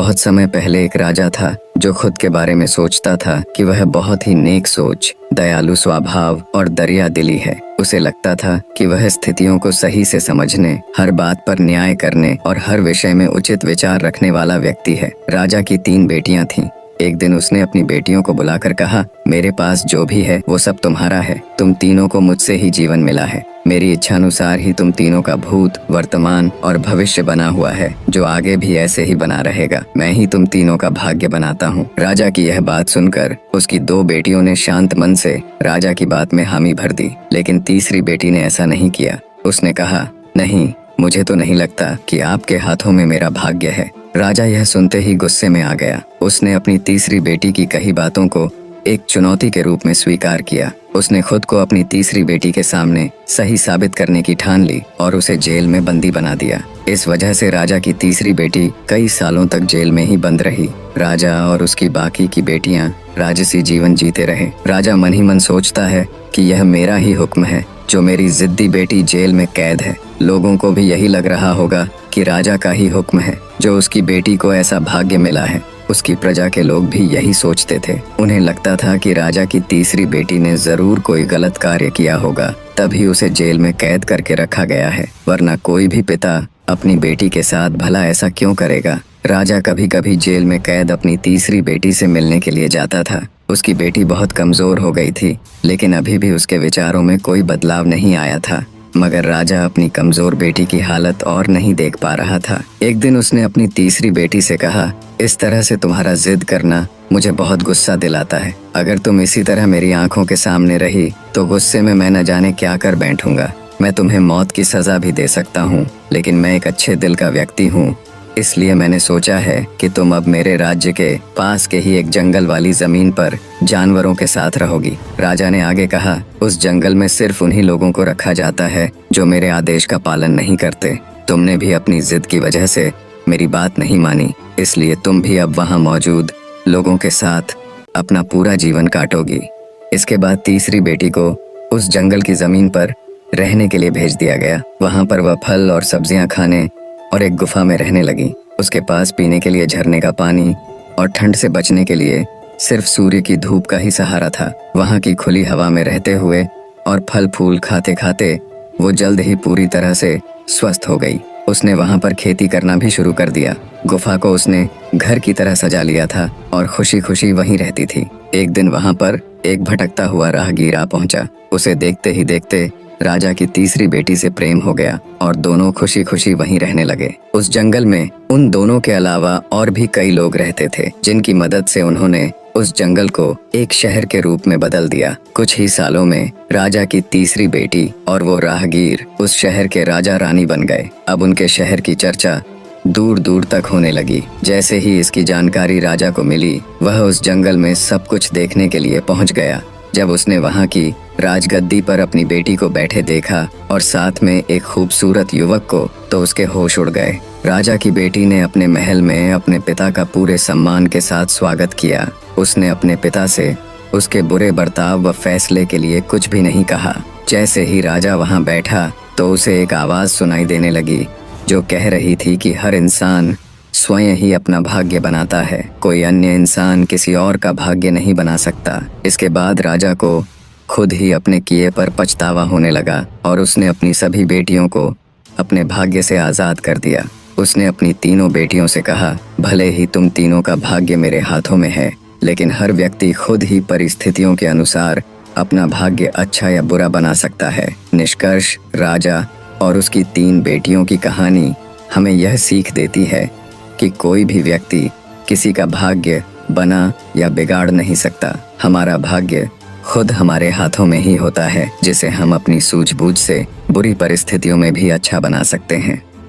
बहुत समय पहले एक राजा था जो खुद के बारे में सोचता था कि वह बहुत ही नेक सोच, दयालु स्वभाव और दरिया दिली है। उसे लगता था कि वह स्थितियों को सही से समझने, हर बात पर न्याय करने और हर विषय में उचित विचार रखने वाला व्यक्ति है। राजा की 3 बेटियां थीं। एक दिन उसने अपनी बेटियों को बुलाकर कहा, मेरे पास जो भी है वो सब तुम्हारा है। तुम तीनों को मुझसे ही जीवन मिला है। मेरी इच्छानुसार ही तुम तीनों का भूत, वर्तमान और भविष्य बना हुआ है, जो आगे भी ऐसे ही बना रहेगा। मैं ही तुम तीनों का भाग्य बनाता हूँ। राजा की यह बात सुनकर उसकी 2 बेटियों ने शांत मन से राजा की बात में हामी भर दी, लेकिन तीसरी बेटी ने ऐसा नहीं किया। उसने कहा, नहीं, मुझे तो नहीं लगता कि आपके हाथों में मेरा भाग्य है। राजा यह सुनते ही गुस्से में आ गया। उसने अपनी तीसरी बेटी की कही बातों को एक चुनौती के रूप में स्वीकार किया। उसने खुद को अपनी तीसरी बेटी के सामने सही साबित करने की ठान ली और उसे जेल में बंदी बना दिया। इस वजह से राजा की तीसरी बेटी कई सालों तक जेल में ही बंद रही। राजा और उसकी बाकी की बेटियां राजसी जीवन जीते रहे। राजा मन ही मन सोचता है कि यह मेरा ही हुक्म है, जो मेरी जिद्दी बेटी जेल में कैद है। लोगों को भी यही लग रहा होगा कि राजा का ही हुक्म है, जो उसकी बेटी को ऐसा भाग्य मिला है। उसकी प्रजा के लोग भी यही सोचते थे। उन्हें लगता था कि राजा की तीसरी बेटी ने जरूर कोई गलत कार्य किया होगा, तभी उसे जेल में कैद करके रखा गया है, वरना कोई भी पिता अपनी बेटी के साथ भला ऐसा क्यों करेगा। राजा कभी कभी जेल में कैद अपनी तीसरी बेटी से मिलने के लिए जाता था। उसकी बेटी बहुत कमजोर हो गई थी, लेकिन अभी भी उसके विचारों में कोई बदलाव नहीं आया था। मगर राजा अपनी कमजोर बेटी की हालत और नहीं देख पा रहा था। एक दिन उसने अपनी तीसरी बेटी से कहा, इस तरह से तुम्हारा जिद करना मुझे बहुत गुस्सा दिलाता है। अगर तुम इसी तरह मेरी आंखों के सामने रही तो गुस्से में मैं न जाने क्या कर बैठूंगा। मैं तुम्हें मौत की सजा भी दे सकता हूँ, लेकिन मैं एक अच्छे दिल का व्यक्ति हूँ, इसलिए मैंने सोचा है कि तुम अब मेरे राज्य के पास के ही एक जंगल वाली जमीन पर जानवरों के साथ रहोगी। राजा ने आगे कहा, उस जंगल में सिर्फ उन्हीं लोगों को रखा जाता है जो मेरे आदेश का पालन नहीं करते। तुमने भी अपनी जिद की वजह से मेरी बात नहीं मानी, इसलिए तुम भी अब वहाँ मौजूद लोगों के साथ अपना पूरा जीवन काटोगी। इसके बाद तीसरी बेटी को उस जंगल की जमीन पर रहने के लिए भेज दिया गया। वहाँ पर वह फल और सब्जियां खाने और एक गुफा में रहने लगी। उसके पास पीने के लिए झरने का पानी और ठंड से बचने के लिए सिर्फ सूर्य की धूप का ही सहारा था। वहाँ की खुली हवा में रहते हुए और फल फूल खाते खाते वो जल्द ही पूरी तरह से स्वस्थ हो गई। उसने वहाँ पर खेती करना भी शुरू कर दिया। गुफा को उसने घर की तरह सजा लिया था और खुशी खुशी वहीं रहती थी। एक दिन वहाँ पर एक भटकता हुआ राहगीर आ पहुंचा। उसे देखते ही देखते राजा की तीसरी बेटी से प्रेम हो गया और दोनों खुशी खुशी वहीं रहने लगे। उस जंगल में उन दोनों के अलावा और भी कई लोग रहते थे, जिनकी मदद से उन्होंने उस जंगल को एक शहर के रूप में बदल दिया। कुछ ही सालों में राजा की तीसरी बेटी और वो राहगीर उस शहर के राजा रानी बन गए। अब उनके शहर की चर्चा दूर दूर तक होने लगी। जैसे ही इसकी जानकारी राजा को मिली, वह उस जंगल में सब कुछ देखने के लिए पहुंच गया। जब उसने वहां की राजगद्दी पर अपनी बेटी को बैठे देखा और साथ में एक खूबसूरत युवक को, तो उसके होश उड़ गए। राजा की बेटी ने अपने महल में अपने पिता का पूरे सम्मान के साथ स्वागत किया। उसने अपने पिता से उसके बुरे बर्ताव व फैसले के लिए कुछ भी नहीं कहा। जैसे ही राजा वहां बैठा तो उसे एक आवाज सुनाई देने लगी, जो कह रही थी कि हर इंसान स्वयं ही अपना भाग्य बनाता है, कोई अन्य इंसान किसी और का भाग्य नहीं बना सकता। इसके बाद राजा को खुद ही अपने किए पर पछतावा होने लगा और उसने अपनी सभी बेटियों को अपने भाग्य से आज़ाद कर दिया। उसने अपनी तीनों बेटियों से कहा, भले ही तुम तीनों का भाग्य मेरे हाथों में है, लेकिन हर व्यक्ति खुद ही परिस्थितियों के अनुसार अपना भाग्य अच्छा या बुरा बना सकता है। निष्कर्ष, राजा और उसकी 3 बेटियों की कहानी हमें यह सीख देती है कि कोई भी व्यक्ति किसी का भाग्य बना या बिगाड़ नहीं सकता। हमारा भाग्य खुद हमारे हाथों में ही होता है, जिसे हम अपनी सूझबूझ से बुरी परिस्थितियों में भी अच्छा बना सकते हैं।